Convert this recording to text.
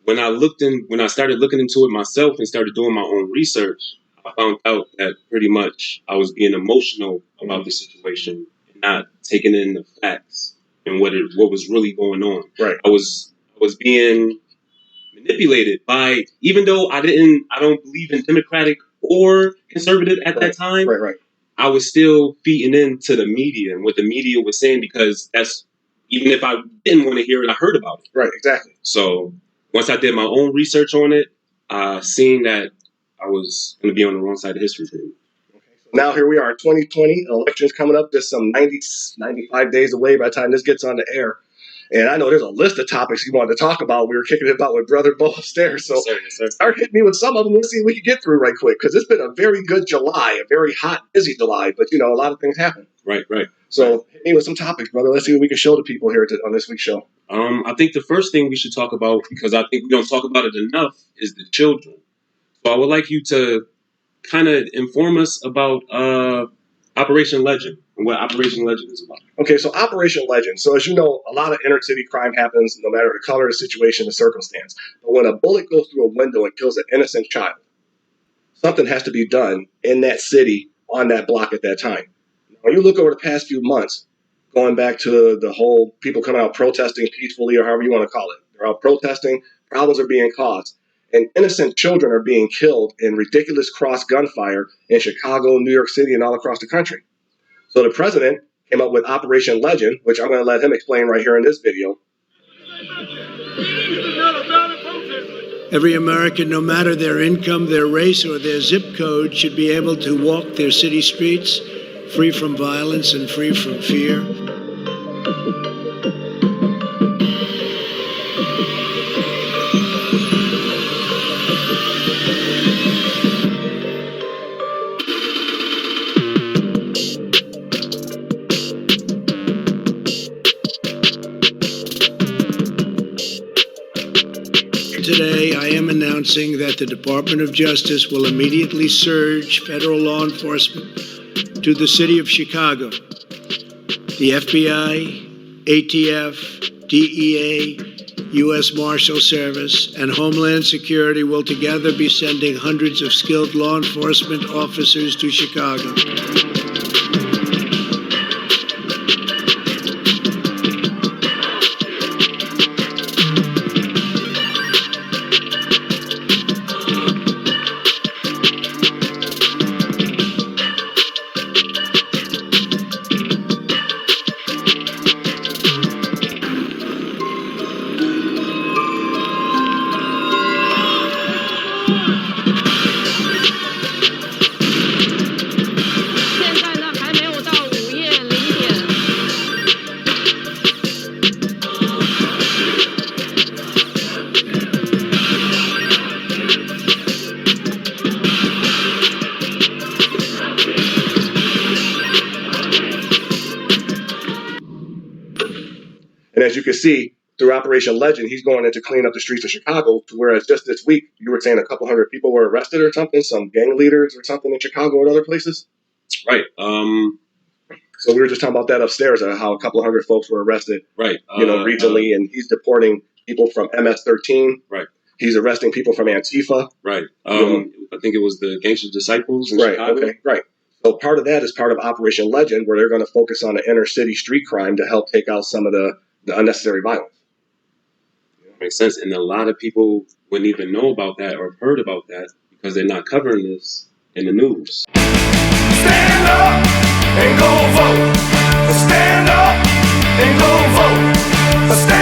when I started looking into it myself and started doing my own research, I found out that pretty much I was being emotional about the situation and not taking in the facts and what was really going on. Right. I was being manipulated by, even though I don't believe in Democratic or conservative at that time. Right. I was still feeding into the media and what the media was saying, because that's, even if I didn't want to hear it, I heard about it. Right, exactly. So once I did my own research on it, seeing that I was going to be on the wrong side of history. Okay, so now here we are, 2020, elections coming up, just some 95 days away by the time this gets on the air. And I know there's a list of topics you wanted to talk about. We were kicking it about with Brother Bo upstairs. So Yes, sir. Start hitting me with some of them. Let's see if we can get through right quick, because it's been a very good July, a very hot, busy July. But, a lot of things happen. Right. So hit me with some topics, brother. Let's see what we can show the people here on this week's show. I think the first thing we should talk about, because I think we don't talk about it enough, is the children. So I would like you to kind of inform us about Operation Legend and what Operation Legend is about. Okay, so Operation Legend. So as you know, a lot of inner city crime happens no matter the color, the situation, the circumstance. But when a bullet goes through a window and kills an innocent child, something has to be done in that city on that block at that time. When you look over the past few months, going back to the whole people coming out protesting peacefully, or however you want to call it, they're out protesting, problems are being caused, and innocent children are being killed in ridiculous cross gunfire in Chicago, New York City, and all across the country. So the president came up with Operation Legend, which I'm going to let him explain right here in this video. Every American, no matter their income, their race, or their zip code, should be able to walk their city streets free from violence and free from fear. Today, I am announcing that the Department of Justice will immediately surge federal law enforcement to the city of Chicago. The FBI, ATF, DEA, U.S. Marshal Service, and Homeland Security will together be sending hundreds of skilled law enforcement officers to Chicago. And as you can see, through Operation Legend, he's going in to clean up the streets of Chicago, to whereas just this week, you were saying a couple hundred people were arrested or something, some gang leaders or something in Chicago and other places? Right. So we were just talking about that upstairs, how a couple hundred folks were arrested, right. Regionally, and he's deporting people from MS-13. Right. He's arresting people from Antifa. Right. I think it was the Gangster Disciples in Chicago. Okay, right. So part of that is part of Operation Legend, where they're going to focus on the inner city street crime to help take out some of the unnecessary violence. Makes sense. And a lot of people wouldn't even know about that or heard about that because they're not covering this in the news. Stand up and go vote. Stand up and go vote. Stand